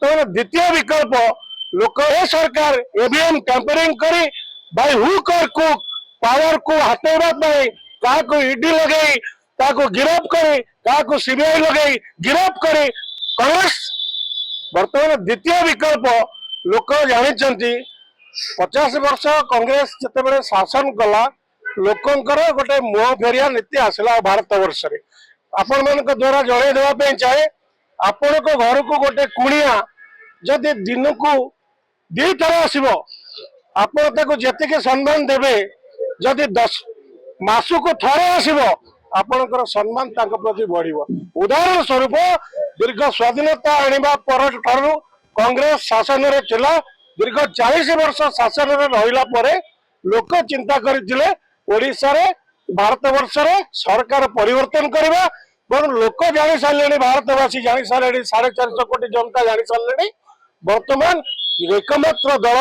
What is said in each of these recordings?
बर्तमान द्वितीय विकल्प लोक ए सरकार ईवीएम टैंपरिंग करी बाय हुक और कुक पावर को हटेबा को ईडी लगे गिरफ्त करी सीबीआई लगे गिरफ्त करी कांग्रेस बर्तमान द्वितीय विकल्प लोक जानी 50 वर्ष कांग्रेस जिते शासन कला लोकंकर गोटे मुह फेरिया नीति आसला भारत वर्ष रे आपण मान द्वारा जड़े देवाई चाहे आपण को घर को गोटे कुणिया जदि दिन को दी थर आसब आपण जी सम्मान देवे जदि 10 मासु को थरे आसब आपणकर सम्मान प्रति बढ़ उदाहरण स्वरूप दीर्घ स्वाधीनता आनिबा पर ठारू कांग्रेस शासन रे थिला दीर्घ 40 वर्ष शासन रे रहिला परे लोक चिंता करथिले ओडिसा रे भारत वर्ष रे सरकार परिवर्तन करबा लोक जानी सारे भारतवासी जानी सारे 450 कोटी जनता जानी सारे वर्तमान एकमात्र दल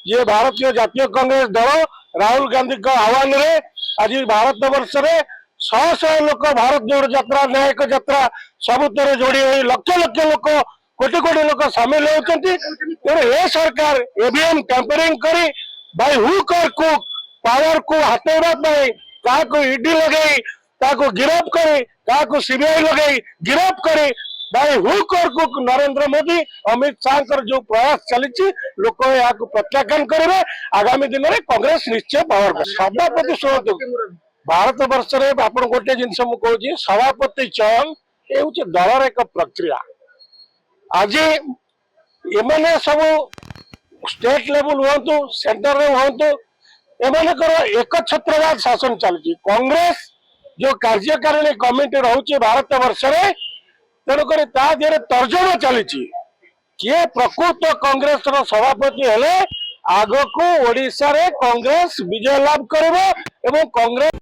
ये भारतीय जातीय कांग्रेस दल राहुल गांधी का आह्वान रे आज भारत वर्ष रे 100 लोक भारत जोड़ यात्रा न्यायिक यात्रा सबुतर जोड़ी लक्ष लक्ष लोक कोटी कोटी लोक सामिल होती ए सरकार ईवीएम टैंपरिंग करी बाय हुक और कुक पावर को हटेबा को ईडी लगे गिरफ्त करी सीबीआई लगे गिरफ्त करी बाय हुक और कुक नरेंद्र मोदी अमित शाह जो प्रयास चली लोक या प्रत्याख्यान करेंगे आगामी दिन में कांग्रेस निश्चय पावर सभापति शुणु भारत वर्ष में आप गोटे जिनस मुझे सभापति चयन ये हूँ दलर एक प्रक्रिया आज एमने सब स्टेट लेवल हूँ सेंटर में हूँ एमकर एक छत्रवाद शासन चलती कांग्रेस जो कार्यकारिणी कमिटी रोचे भारत वर्ष में तेणुक तर्जमा चली किए प्रकृत कांग्रेस सभापति हेले आग को ओडिशा रे कांग्रेस विजय लाभ करिबो एवं कांग्रेस